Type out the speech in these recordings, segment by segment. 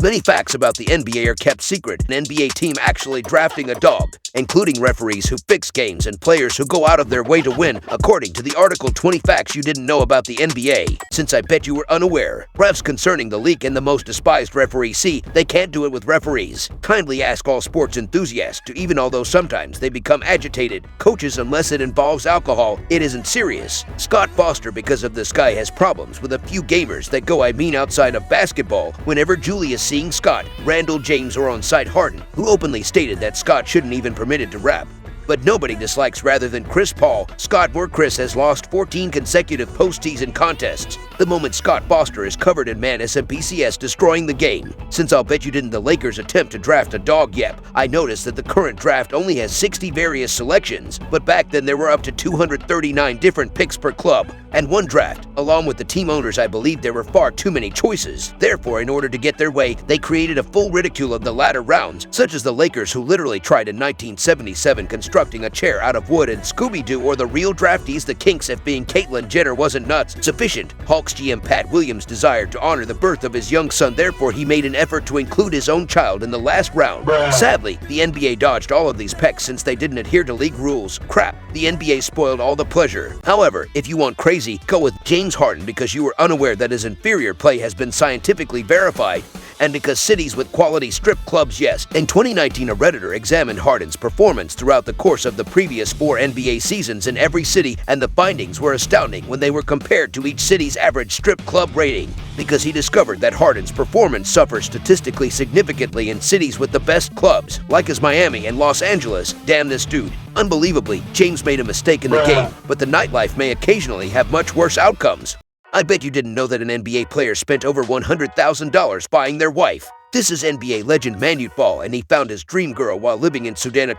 Many facts about the NBA are kept secret. An NBA team actually drafting a dog, including referees who fix games and players who go out of their way to win, according to the article 20 Facts You Didn't Know About the NBA. Since I bet you were unaware. Refs concerning the leak and the most despised referee. See, they can't do it with referees. Kindly ask all sports enthusiasts to, even although sometimes they become agitated, coaches unless it involves alcohol, it isn't serious. Scott Foster, because of this guy, has problems with a few gamers that go, outside of basketball. Whenever Julius seeing Scott, Randall James or on-site Harden, who openly stated that Scott shouldn't even permitted to rap. But nobody dislikes rather than Chris Paul. Scott Chris has lost 14 consecutive postseason contests. The moment Scott Foster is covered in madness and BCS destroying the game. Since I'll bet you didn't the Lakers attempt to draft a dog yep, I noticed that the current draft only has 60 various selections, but back then there were up to 239 different picks per club. And one draft, along with the team owners, I believe there were far too many choices. Therefore, in order to get their way, they created a full ridicule of the latter rounds, such as the Lakers who literally tried in 1977 constructing a chair out of wood and Scooby-Doo, or the real draftees, the Kinks, if being Caitlyn Jenner wasn't nuts sufficient. Hawks GM Pat Williams desired to honor the birth of his young son, therefore he made an effort to include his own child in the last round. Sadly, the NBA dodged all of these pecks since they didn't adhere to league rules. Crap, the NBA spoiled all the pleasure. However, if you want crazy, go with James Harden because you were unaware that his inferior play has been scientifically verified, and because cities with quality strip clubs, yes. In 2019, a Redditor examined Harden's performance throughout the course of the previous 4 NBA seasons in every city, and the findings were astounding when they were compared to each city's average strip club rating, because he discovered that Harden's performance suffers statistically significantly in cities with the best clubs, like as Miami and Los Angeles. Damn this dude. Unbelievably, James made a mistake in the game, but the nightlife may occasionally have much worse outcomes. I bet you didn't know that an NBA player spent over $100,000 buying their wife. This is NBA legend Manute Ball, and he found his dream girl while living in Sudan.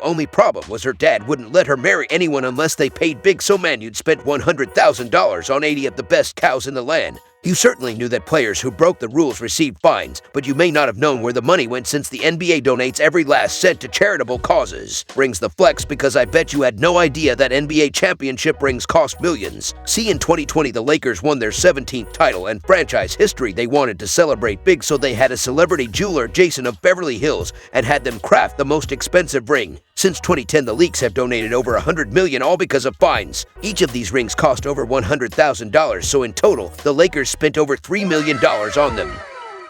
Only problem was her dad wouldn't let her marry anyone unless they paid big, so Manute spent $100,000 on 80 of the best cows in the land. You certainly knew that players who broke the rules received fines, but you may not have known where the money went since the NBA donates every last cent to charitable causes. Brings the flex because I bet you had no idea that NBA championship rings cost millions. See, in 2020 the Lakers won their 17th title, and franchise history they wanted to celebrate big, so they had a celebrity jeweler, Jason of Beverly Hills, and had them craft the most expensive ring. Since 2010, the leagues have donated over $100 million, all because of fines. Each of these rings cost over $100,000, so in total, the Lakers spent over $3 million on them.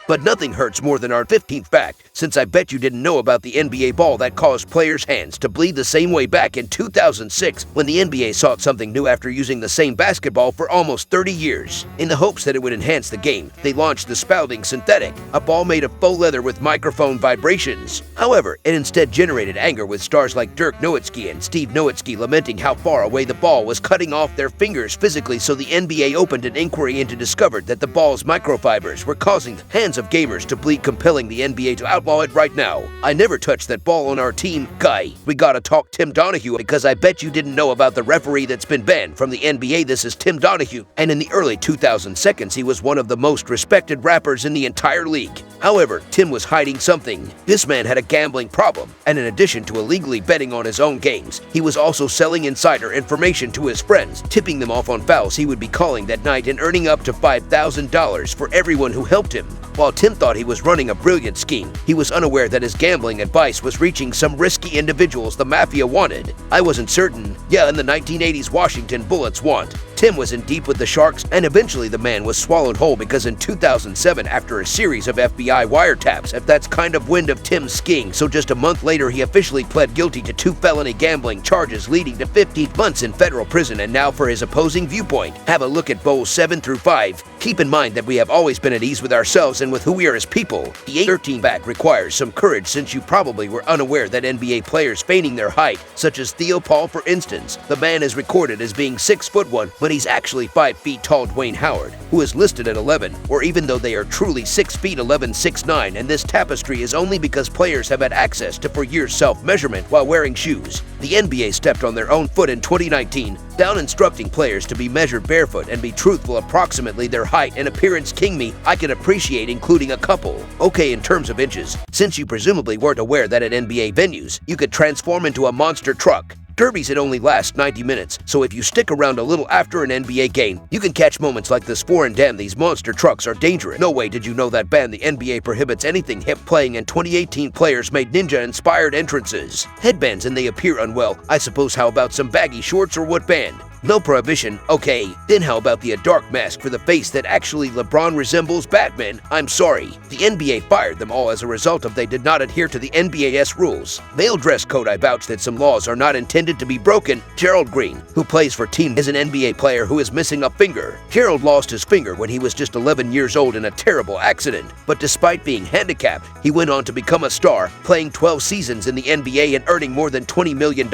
But nothing hurts more than our 15th fact, since I bet you didn't know about the NBA ball that caused players' hands to bleed the same way back in 2006, when the NBA sought something new after using the same basketball for almost 30 years. In the hopes that it would enhance the game, they launched the Spalding Synthetic, a ball made of faux leather with microphone vibrations. However, it instead generated anger with stars like Dirk Nowitzki and Steve Nowitzki lamenting how far away the ball was cutting off their fingers physically, so the NBA opened an inquiry into discovered that the ball's microfibers were causing the hands of gamers to bleed, compelling the NBA to outlaw it right now. I never touched that ball on our team. Guy, we gotta talk Tim Donahue, because I bet you didn't know about the referee that's been banned from the NBA. This is Tim Donahue, and in the early 2010s he was one of the most respected rappers in the entire league. However, Tim was hiding something. This man had a gambling problem, and in addition to illegally betting on his own games, he was also selling insider information to his friends, tipping them off on fouls he would be calling that night and earning up to $5,000 for everyone who helped him. While Tim thought he was running a brilliant scheme, he was unaware that his gambling advice was reaching some risky individuals the mafia wanted. I wasn't certain. Yeah, in the 1980s Washington Bullets want. Tim was in deep with the Sharks, and eventually the man was swallowed whole, because in 2007, after a series of FBI wiretaps, if that's kind of wind of Tim's skiing, so just a month later he officially pled guilty to 2 felony gambling charges leading to 15 months in federal prison. And now for his opposing viewpoint. Have a look at bowls 7 through 5. Keep in mind that we have always been at ease with ourselves and with who we are as people. The 13 back requires some courage, since you probably were unaware that NBA players feigning their height, such as Theo Paul for instance. The man is recorded as being 6'1", but he's actually 5 feet tall. Dwayne Howard, who is listed at 11, or even though they are truly 6 feet 11, 6'9", and this tapestry is only because players have had access to for years self-measurement while wearing shoes. The NBA stepped on their own foot in 2019, down instructing players to be measured barefoot and be truthful approximately their height and appearance. King me, I can appreciate including a couple. Okay, in terms of inches, since you presumably weren't aware that at NBA venues, you could transform into a monster truck. Derbies it only last 90 minutes, so if you stick around a little after an NBA game, you can catch moments like this. For and damn, these monster trucks are dangerous. No way did you know that ban the NBA prohibits anything hip playing, and 2018 players made ninja-inspired entrances. Headbands and they appear unwell. I suppose how about some baggy shorts, or what band? No prohibition? Okay. Then how about the dark mask for the face that actually LeBron resembles Batman? I'm sorry. The NBA fired them all as a result of they did not adhere to the NBA's rules. Male dress code. I vouch that some laws are not intended to be broken. Gerald Green, who plays for team, is an NBA player who is missing a finger. Gerald lost his finger when he was just 11 years old in a terrible accident, but despite being handicapped, he went on to become a star, playing 12 seasons in the NBA and earning more than $20 million.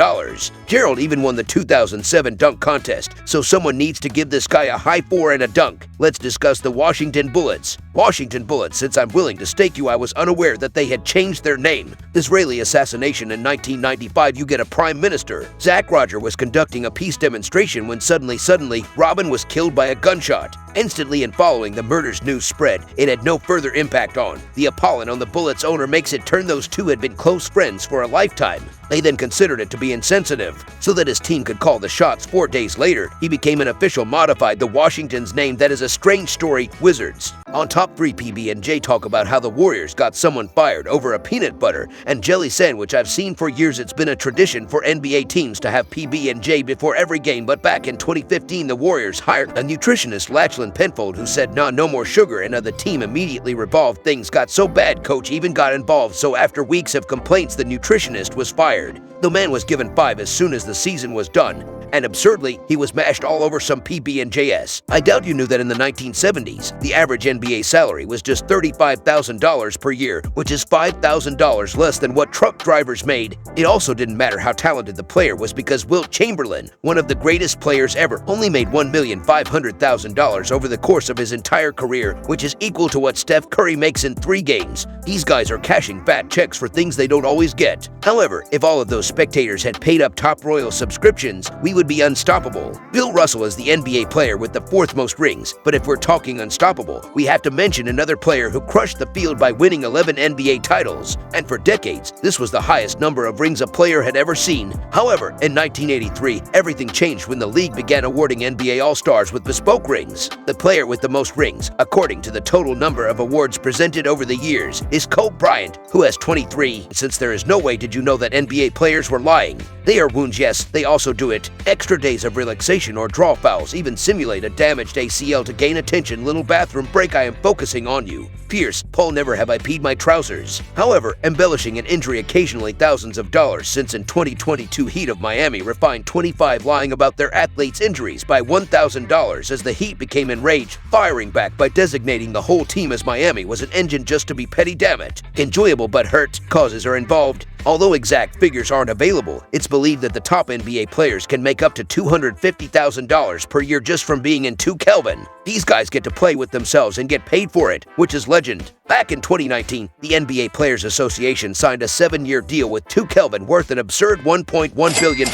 Gerald even won the 2007 dunk contest, so someone needs to give this guy a high 4 and a dunk. Let's discuss the Washington Bullets. Washington Bullets, since I'm willing to stake you I was unaware that they had changed their name. Israeli assassination in 1995, you get a prime minister. Zach Roger was conducting a peace demonstration when suddenly, Robin was killed by a gunshot. Instantly and following the murder's news spread, it had no further impact on. The Apollon on the Bullets owner makes it turn those two had been close friends for a lifetime. They then considered it to be insensitive, so that his team could call the shots. 4 days later, he became an official modified the Washington's name. That is a strange story, Wizards. On Top 3, PB&J talk about how the Warriors got someone fired over a peanut butter and jelly sandwich. I've seen for years it's been a tradition for NBA teams to have PB&J before every game, but back in 2015 the Warriors hired a nutritionist, Lachlan Penfold, who said no more sugar, and the team immediately revolved. Things got so bad coach even got involved, so after weeks of complaints the nutritionist was fired. The man was given 5 as soon as the season was done, and absurdly, he was mashed all over some PB&JS. I doubt you knew that in the 1970s, the average NBA salary was just $35,000 per year, which is $5,000 less than what truck drivers made. It also didn't matter how talented the player was, because Wilt Chamberlain, one of the greatest players ever, only made $1,500,000 over the course of his entire career, which is equal to what Steph Curry makes in 3 games. These guys are cashing fat checks for things they don't always get. However, if all of those spectators had paid up top royal subscriptions, we would be unstoppable. Bill Russell is the NBA player with the 4th most rings, but if we're talking unstoppable, we have to mention another player who crushed the field by winning 11 NBA titles, and for decades, this was the highest number of rings a player had ever seen. However, in 1983, everything changed when the league began awarding NBA All-Stars with bespoke rings. The player with the most rings, according to the total number of awards presented over the years, is Kobe Bryant, who has 23. Since there is no way did you know that NBA players were lying. They are wounds, yes, they also do it. Extra days of relaxation or draw fouls, even simulate a damaged ACL to gain attention. Little bathroom break, I am focusing on you. Pierce, Paul, never have I peed my trousers. However, embellishing an injury occasionally thousands of dollars, since in 2022 Heat of Miami refined 25 lying about their athletes' injuries by $1,000 as the Heat became enraged, firing back by designating the whole team as Miami was an engine just to be petty. Damn it. Enjoyable but hurt. Causes are involved. Although exact figures aren't available, it's believed that the top NBA players can make up to $250,000 per year just from being in 2 Kelvin. These guys get to play with themselves and get paid for it, which is legend. Back in 2019, the NBA Players Association signed a 7-year deal with 2 Kelvin worth an absurd $1.1 billion.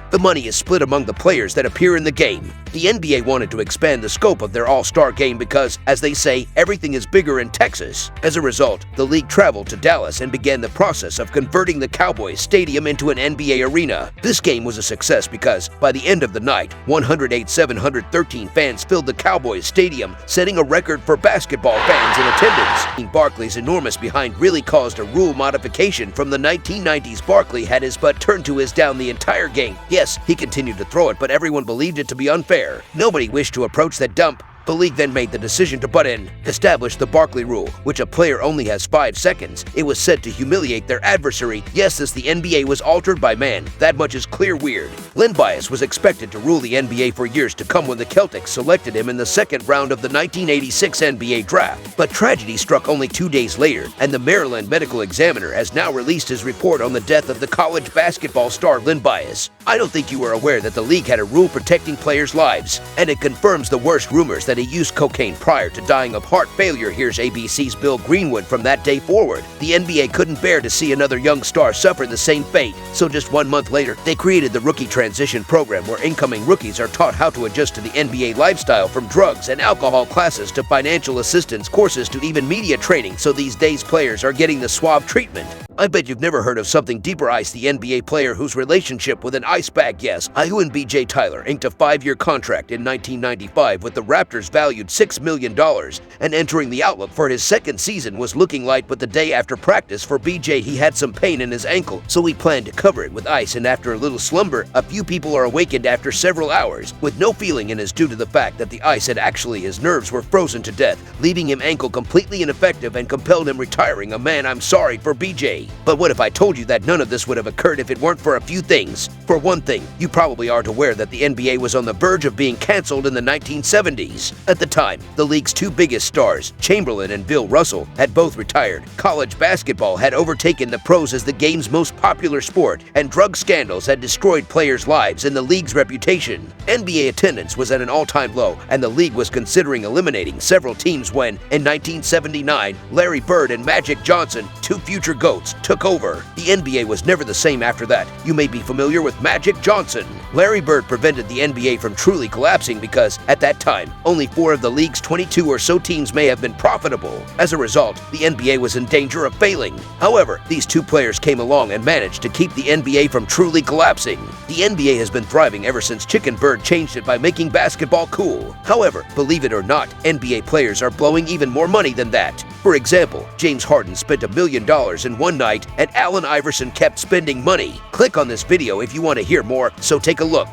The money is split among the players that appear in the game. The NBA wanted to expand the scope of their All-Star game because, as they say, everything is bigger in Texas. As a result, the league traveled to Dallas and began the process of converting the Cowboys Stadium into an NBA arena. This game was a success because, by the end of the night, 108,713 fans filled the Cowboys Stadium, setting a record for basketball fans in attendance. Barkley's enormous behind really caused a rule modification from the 1990s. Barkley had his butt turned to his down the entire game. Yes, he continued to throw it, but everyone believed it to be unfair. Nobody wished to approach that dump. The league then made the decision to butt in, establish the Barkley rule, which a player only has 5 seconds. It was said to humiliate their adversary. Yes, as the NBA was altered by man, that much is clear weird. Len Bias was expected to rule the NBA for years to come when the Celtics selected him in the 2nd round of the 1986 NBA draft. But tragedy struck only 2 days later, and the Maryland Medical Examiner has now released his report on the death of the college basketball star Len Bias. I don't think you were aware that the league had a rule protecting players' lives, and it confirms the worst rumors that he used cocaine prior to dying of heart failure. Here's ABC's Bill Greenwood. From that day forward, the NBA couldn't bear to see another young star suffer the same fate, so just 1 month later, they created the Rookie Transition Program, where incoming rookies are taught how to adjust to the NBA lifestyle, from drugs and alcohol classes to financial assistance courses to even media training, so these days players are getting the suave treatment. I bet you've never heard of something deeper ice, the NBA player whose relationship with an ice bag. Yes, Iwan B.J. Tyler inked a 5-year contract in 1995 with the Raptors valued $6 million, and entering the Outlook for his second season was looking light, but the day after practice for BJ he had some pain in his ankle, so he planned to cover it with ice, and after a little slumber, a few people are awakened after several hours with no feeling in his due to the fact that the ice had actually his nerves were frozen to death, leaving him ankle completely ineffective and compelled him retiring. A man, I'm sorry for BJ. But what if I told you that none of this would have occurred if it weren't for a few things? For one thing, you probably aren't aware that the NBA was on the verge of being canceled in the 1970s. At the time, the league's two biggest stars, Chamberlain and Bill Russell, had both retired. College basketball had overtaken the pros as the game's most popular sport, and drug scandals had destroyed players' lives and the league's reputation. NBA attendance was at an all-time low, and the league was considering eliminating several teams when, in 1979, Larry Bird and Magic Johnson, two future GOATs, took over. The NBA was never the same after that. You may be familiar with Magic Johnson. Larry Bird prevented the NBA from truly collapsing because, at that time, only 4 of the league's 22 or so teams may have been profitable. As a result, the NBA was in danger of failing. However, these two players came along and managed to keep the NBA from truly collapsing. The NBA has been thriving ever since Chicken Bird changed it by making basketball cool. However, believe it or not, NBA players are blowing even more money than that. For example, James Harden spent $1 million in one night, and Allen Iverson kept spending money. Click on this video if you want to hear more, so take a look.